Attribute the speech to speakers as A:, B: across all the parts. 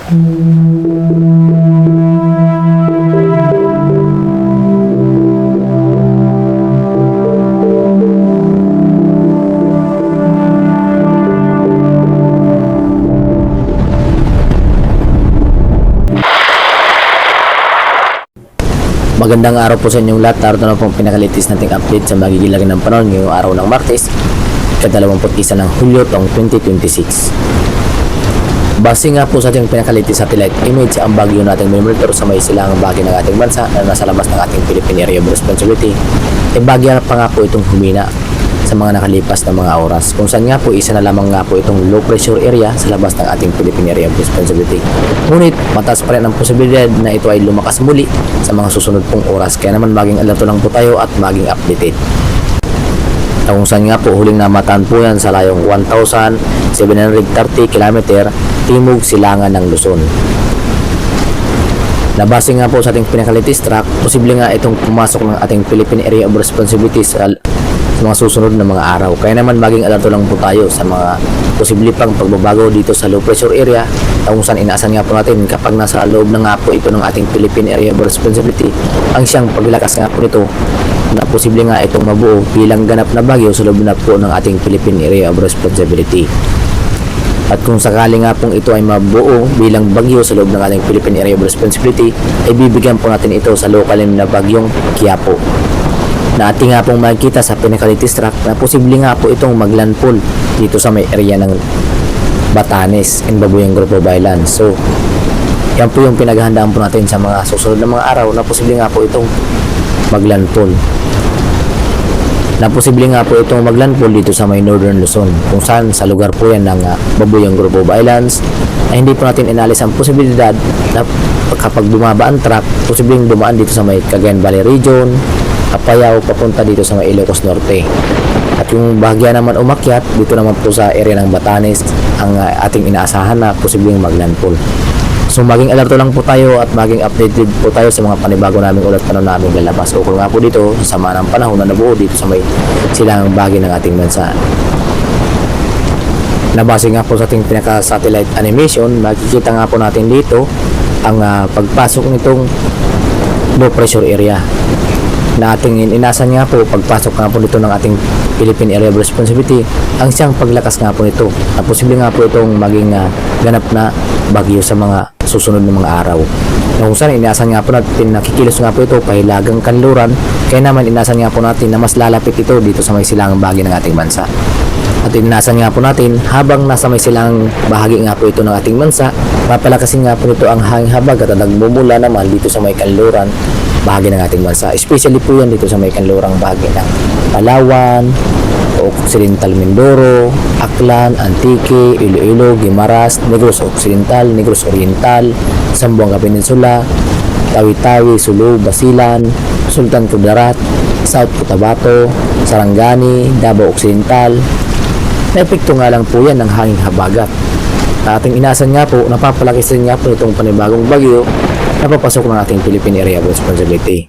A: Magandang araw po sa inyong lahat. Narito na pong pinakalitis nating update sa magigilagin ng panahon ngayong araw ng Martes, ika-21 ng Hulyo taong 2026. Base nga po sa ating pinakalitis satellite image, ang bagyo nating monitor sa may silangang bahagi ng ating bansa na nasa labas ng ating Philippine Area of Responsibility ay bagyo pa nga po itong humina sa mga nakalipas na mga oras, kung saan nga po isa na lamang nga po itong low pressure area sa labas ng ating Philippine Area of Responsibility. Ngunit mataas pa rin ang posibilidad na ito ay lumakas muli sa mga susunod pong oras, kaya naman maging alerto lang po tayo at maging updated. Kung saan nga po huling namataan po yan sa layong 1,730 km timog silangan ng Luzon. Nabase nga po sa ating pinakalitis track, posible nga itong pumasok ng ating Philippine Area of Responsibility sa mga susunod na mga araw. Kaya naman maging alerto lang po tayo sa mga posible pang pagbabago dito sa low pressure area, kung saan inaasan nga po natin kapag nasa loob na nga po ito ng ating Philippine Area of Responsibility ang siyang paglakas nga po nito, na posible nga itong mabuo bilang ganap na bagyo sa loob na po ng ating Philippine Area of Responsibility. At kung sakali nga pong ito ay mabuo bilang bagyo sa loob ng ating Philippine Area of Responsibility, ay bibigyan po natin ito sa local na bagyong Quiapo, na ating nga pong makikita sa pinakalitis track na posible nga po itong maglandfall dito sa may area ng Batanes and Babuyang Group of Islands. So yan po yung pinaghahandaan po natin sa mga susunod na mga araw na posible nga po itong maglandfall. Na posible nga po itong maglandfall dito sa may Northern Luzon, kung saan sa lugar po yan ng Babuyang Group of Islands, ay hindi po natin inalis ang posibilidad na kapag bumaba ang track, posibleng dumaan dito sa may Cagayan Valley Region, Apayao, papunta dito sa may Ilocos Norte. At yung bahagya naman umakyat dito naman po sa area ng Batanes ang ating inaasahan na posibleng maglandfall. So maging alerto lang po tayo at maging updated po tayo sa mga panibago naming ulat panahon namin lalabas. Ukol nga po dito sa sama ng panahon na nabuo dito sa may silangang bahagi ng ating bansa. Nabase nga po sa ating pinaka-satellite animation, makikita nga po natin dito ang pagpasok nitong low pressure area na ating inasan nga po pagpasok nga po dito ng ating Philippine Area of Responsibility ang siyang paglakas nga po nito, na posible nga po itong maging ganap na bagyo sa mga susunod na mga araw. Kung saan inasan nga po natin na kikilos nga po ito pahilagang kanluran, kaya naman inasan nga po natin na mas lalapit ito dito sa may silangang bahagi ng ating bansa. At inasan nga po natin habang nasa may silangang bahagi nga po ito ng ating bansa, papalakasin nga po nito ang hanging habag at nagmumula naman dito sa may kanluran bahagi ng ating bansa. Especially po yan dito sa may kanlurang bahagi ng Palawan, Occidental Mindoro, Aklan, Antique, Iloilo, Guimaras, Negros Occidental, Negros Oriental, Zamboanga Peninsula, Tawi-Tawi, Sulu, Basilan, Sultan Kudarat, South Cotabato, Sarangani, Davao Occidental. Naepekto nga lang po yan ng hanging habagat. Ating inasan nga po, napapalakisin nga po itong panibagong bagyo na papasok ng ating Philippine Area of Responsibility.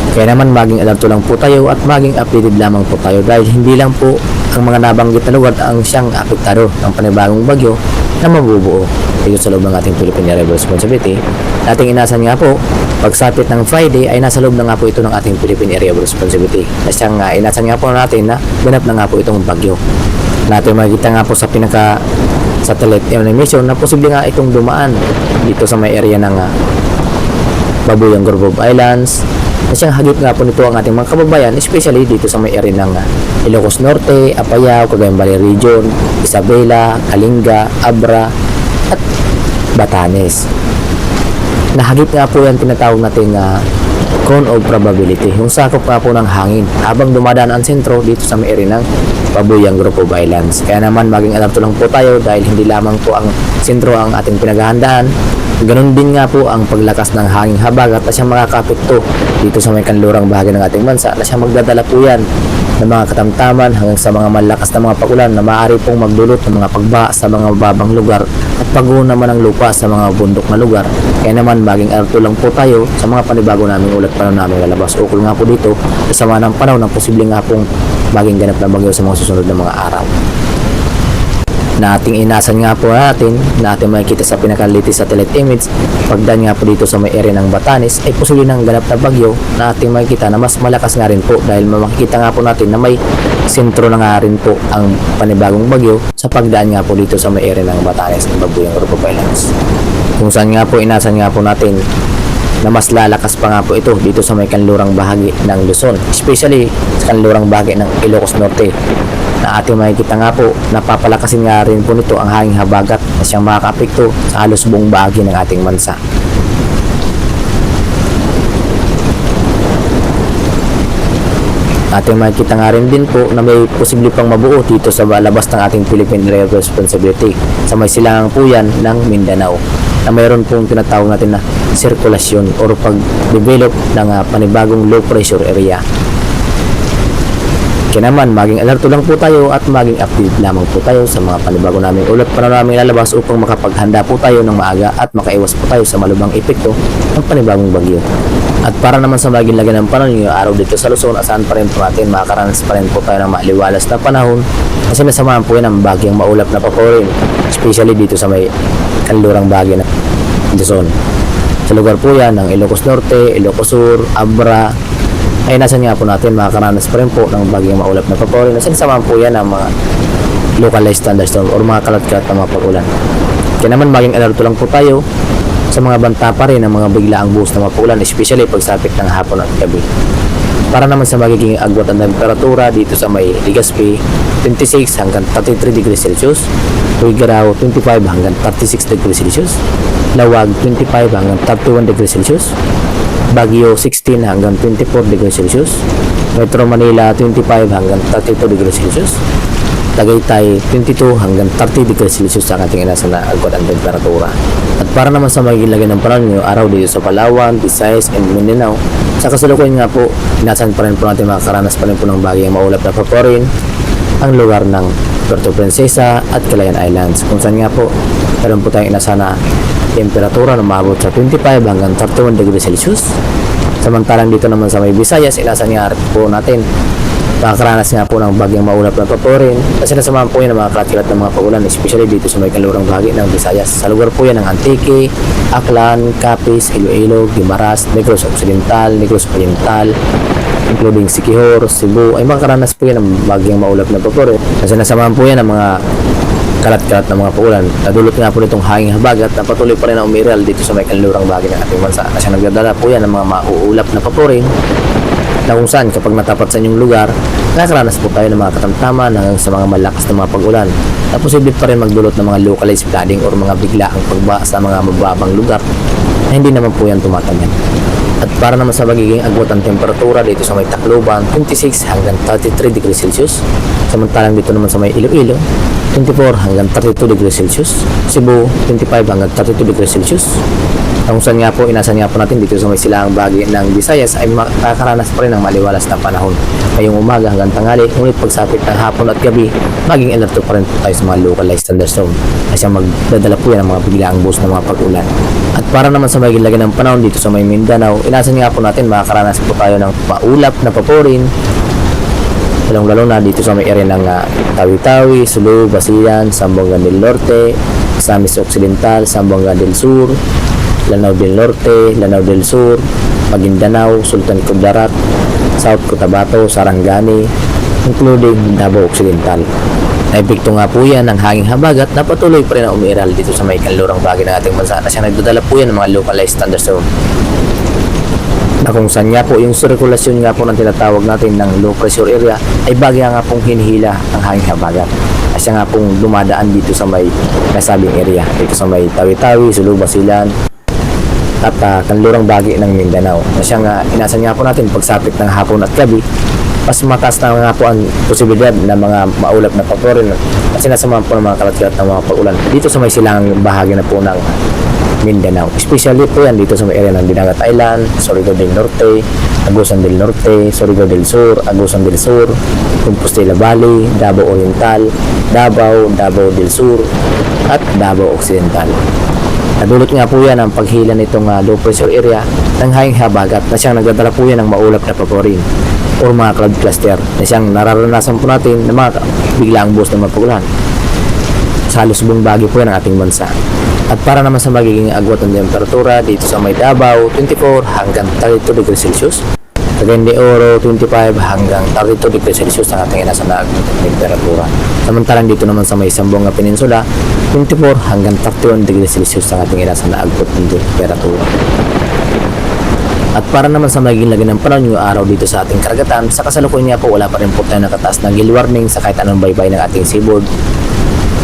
A: Kaya naman maging alerto lang po tayo at maging updated lamang po tayo, dahil hindi lang po ang mga nabanggit na lugar ang siyang apektado ng panibagong bagyo na mabubuo dito sa loob ng ating Philippine Area of Responsibility. Ating inasan nga po, pagsapit ng Friday ay nasa loob na nga po ito ng ating Philippine Area of Responsibility, na siyang inasan nga po natin na ganap na nga po itong bagyo. Natin makikita nga po sa pinaka satellite animation na posible nga itong dumaan dito sa may area ng Babuyang Group of Islands, na siyang hagip nga po nito ang ating mga kababayan, especially dito sa may area ng Ilocos Norte, Apayao, Cagayan Valley Region, Isabela, Kalinga, Abra at Batanes. Nahagip nga po yan tinatawag nating cone of probability, yung sakop nga po ng hangin habang dumadaan ang sentro dito sa may area ng Babuyang Group of Islands. Kaya naman maging alerto lang po tayo, dahil hindi lamang po ang sentro ang ating pinaghahandaan, ganun din nga po ang paglakas ng hanging habagat na siyang makakapekto dito sa may kanlurang bahagi ng ating bansa, na siyang magdadala po yan ng mga katamtaman hanggang sa mga malakas na mga pagulan na maaari pong magdulot ng mga pagbaha sa mga mababang lugar at pagguho naman ng lupa sa mga bundok na lugar. Kaya naman maging alerto lang po tayo sa mga panibago naming ulat panahon namin lalabas. Ukol nga po dito sa sama ng panahon na posibleng nga pong maging ganap na bagyo sa mga susunod na mga araw. na ating inasan nga po na ating makikita sa pinaka-latest satellite image. Pagdaan nga po dito sa may area ng Batanes ay posible ng ganap na bagyo na ating makikita na mas malakas nga rin po dahil makikita nga po natin na may sentro na nga rin po ang panibagong bagyo sa pagdaan nga po dito sa may area ng Batanes ng Babuyang Group of Islands, kung saan nga po inasan nga po natin na mas lalakas pa nga po ito dito sa may kanlurang bahagi ng Luzon, especially sa kanlurang bahagi ng Ilocos Norte, na ating makikita nga po napapalakasin nga rin po nito ang hanging habagat na siyang makakaapekto sa halos buong bahagi ng ating bansa. Ating makikita nga rin din po na may posible pang mabuo dito sa labas ng ating Philippine Area of Responsibility sa may silangang po yan ng Mindanao, na mayroon pong tinatawag natin na sirkulasyon o pag-develop ng panibagong low pressure area. Kaya naman, maging alerto lang po tayo at maging active lamang po tayo sa mga panibago naming ulat para namin lalabas upang makapaghanda po tayo ng maaga at makaiwas po tayo sa malubhang epekto ng panibagong bagyo. At para naman sa maging lagyan ng panahon yung araw dito sa Luzon, asahan pa rin po natin, makakaranas pa rin po tayo ng maliwalas na panahon kasi nasamahan po yan ng bagyang maulap na paporin, especially dito sa may kanlurang bahagi ng Luzon. Sa lugar po yan ng Ilocos Norte, Ilocos Sur, Abra, ay nasan nga po natin makakaranas pa rin po ng bagyang maulap na paporin na sinasamahan po yan ng mga localized thunderstorm or mga kalat-kalat na mga pag-ulan. Kaya naman maging alerto lang po tayo sa mga banta pa rin ng mga biglaang buhos na mapaulan, especially pagsapit ng hapon at gabi. Para naman sa magiging agwat ng temperatura dito sa may Legazpi, 26 hanggang 33 degrees Celsius, Tuguegarao 25 hanggang 36 degrees Celsius, Lawag 25 hanggang 31 degrees Celsius, Baguio 16 hanggang 24 degrees Celsius, Metro Manila 25 hanggang 32 degrees Celsius, Tagaytay 22 hanggang 30 degrees Celsius sa ating inasan na agwat ang temperatura. At para naman sa magiging lagay ng panahon araw dito sa Palawan, Visayas, and Mindanao, sa kasalukuyan nga po, inasan pa rin po natin makakaranas pa rin po ng bagyang maulap na paporin ang lugar ng Puerto Princesa at Calayan Islands, kung saan nga po meron po tayong inasan na temperatura na maabot sa 25 hanggang 31 degrees Celsius. Samantalang dito naman sa may Visayas, inasan nga po natin makakaranas nga po ng bagyang maulap na paporin kasi nasamahan po yan ng mga kalat-kalat ng mga paulan, especially dito sa may kanlurang bahagi ng Visayas. Sa lugar po yan ng Antique, Aklan, Capiz, Iloilo, Guimaras, Negros Occidental, Negros Oriental, including Siquijor, Cebu, ay makakaranas po yan ng bagyang maulap na paporin kasi nasamahan po yan ng mga kalat-kalat ng mga paulan. Nadulot nga po nitong hanging habagat na patuloy pa rin ang umiral dito sa may kanlurang bahagi ng ating bansa kasi nagdadala po yan ng mga mauulap na paporin na kung saan kapag natapat sa inyong lugar, nakakaranas po tayo ng mga katamtaman hanggang sa mga malakas na mga pag-ulan na posible pa rin magdulot ng mga localized flooding or mga biglaang pagba sa mga mababang lugar na hindi naman po yan tumatagal. At para naman sa magiging agwat ang temperatura dito sa may Tacloban, 26 hanggang 33 degrees Celsius, samantalang dito naman sa may Iloilo, 24 hanggang 32 degrees Celsius, Cebu 25 hanggang 32 degrees Celsius. Kung saan nga po, inasan nga po natin dito sa may silangang bahagi ng Visayas ay makakaranas pa rin ng maliwalas na panahon ngayong umaga hanggang tanghali, ngunit pagsapit ng hapon at gabi, maging alerto pa rin po tayo sa mga localized thunderstorm kasi magdadala po yan ng mga biglaang buhos ng mga pag-ulan. At para naman sa magiging lagay ng panahon dito sa may Mindanao, inasan nga po natin makakaranas po tayo ng maulap na paporin lalong-lalo na dito sa may area ng Tawi-Tawi, Sulu, Basilan, Zamboanga del Norte, Casamis Occidental, Zamboanga del Sur, Lanao del Norte, Lanao del Sur, Maguindanao, Sultan Kudarat, South Cotabato, Sarangani, including Davao Occidental. Naepekto nga po yan ng hanging habagat na patuloy pa rin ang umiral dito sa may kanlurang bahagi ng ating bansa na siya nagdadala po yan ng mga localized thunderstorm. Na kung saan nga po yung sirkulasyon nga po ng tinatawag natin ng low pressure area ay bagya nga pong hinihila ang hanging habagat. Kasi nga pong dumadaan dito sa may nasabing area, dito sa may Tawi-Tawi, Sulu, Basilan, at kanlurang bahagi ng Mindanao. Kasi nga inasan nga po natin pagsapit ng hapon at gabi, mas mataas na nga po ang posibilidad na mga maulap na paporin kasi nasamahan po ng mga kalat-kalat ng mga pag-ulan dito sa may silangang bahagi na po ng Mindanao. Especially po yan dito sa may area ng Dinagat Island, Surigao del Norte, Agusan del Norte, Surigao del Sur, Agusan del Sur, Compostela Valley, Davao Oriental, Davao, Davao del Sur, at Davao Occidental. Nadulot nga po yan ang paghila nitong low pressure area ng hanging habagat na siyang nagdadala po yan ng maulap na paporin o mga cloud cluster na siyang nararanasan po natin ng mga biglaang buhos ng mapagulan. nakasalusbong bagyo po yan ang ating bansa. At para naman sa magiging agwat ng temperatura dito sa may Davao, 24 hanggang 32 degrees Celsius. Cagayan de Oro, 25 hanggang 32 degrees Celsius ang ating inasanang temperatura. Samantalang dito naman sa may Zamboanga Peninsula, 24 hanggang 31 degrees Celsius ang ating inasanang agwat ng temperatura. At para naman sa magiging lagi ng panahon yung araw dito sa ating karagatan, sa kasalukuyan nga po wala pa rin po tayo nakataas na gale warning sa kahit anong baybay ng ating seaboard,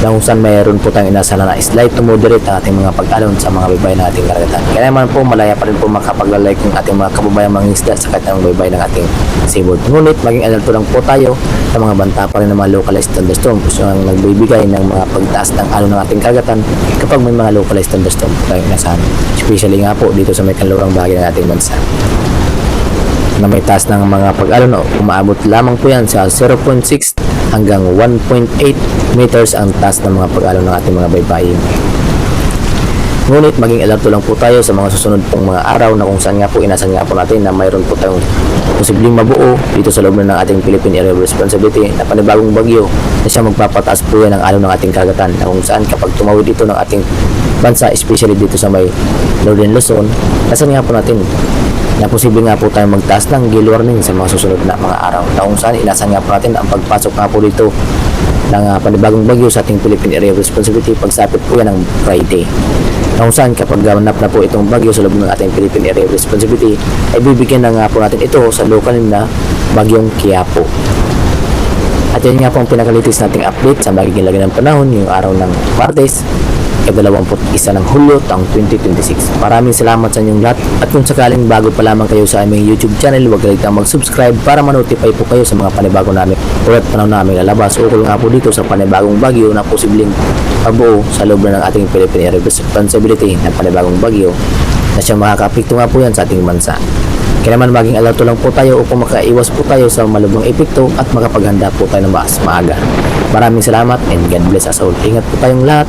A: na kung saan mayroon po tayong inasala na slight to moderate ang ating mga pag-alon sa mga baybay ng ating karagatan. Kaya naman po malaya pa rin po makapaglalay ng ating mga kababayan mga isda sa kahit anong baybay ng ating seaboard. Ngunit maging alerto lang po tayo sa mga banta pa rin ng mga localized thunderstorm ang nagbibigay ng mga pagtaas ng alon ng ating karagatan kapag may mga localized thunderstorm po tayong inasahan. Especially nga po dito sa may kanlurang bahagi ng ating bansa na may taas ng mga pag-alon, umaabot lamang po yan sa 0.6 hanggang 1.8 meters ang taas ng mga pag-alon ng ating mga baybayin. Ngunit maging alerto lang po tayo sa mga susunod pong mga araw na kung saan nga po inasan nga po natin na mayroon po tayong posibleng mabuo dito sa loob ng ating Philippine Area of Responsibility na panibagong bagyo na siya magpapataas po yan ng alon ng ating karagatan, na kung saan kapag tumawid dito ng ating bansa, especially dito sa may Northern Luzon, nasan nga po natin na posible nga po tayong magtaas ng gale warning sa mga susunod na mga araw, na kung saan inasan nga po natin ang pagpasok nga po dito ng panibagong bagyo sa ating Philippine Area of Responsibility pagsapit po yan ng Friday, na kung saan kapag ganap na po itong bagyo sa loob ng ating Philippine Area of Responsibility ay bibigyan na nga po natin ito sa lokal na bagyong Quiapo. At yan nga po ang pinakalitis nating update sa magiging lagi ng panahon yung araw ng Martes, 21 ng Hulyo taong 2026. Maraming salamat sa inyong lahat, at kung sakaling bago pa lamang kayo sa aming YouTube channel, huwag kalimutan mag-subscribe para ma-notify po kayo sa mga panibago namin ulit panahon namin lalabas ukol nga po dito sa panibagong bagyo na posibleng mabuo sa loob na ng ating Philippine Area of Responsibility ng panibagong bagyo na siyang makaka-apekto nga po yan sa ating bansa. Kaya naman maging alerto lang po tayo upang makaiwas po tayo sa malubhang epekto at makapaghanda po tayo ng mas maaga. Maraming salamat and God bless us all. Ingat po tayong lahat.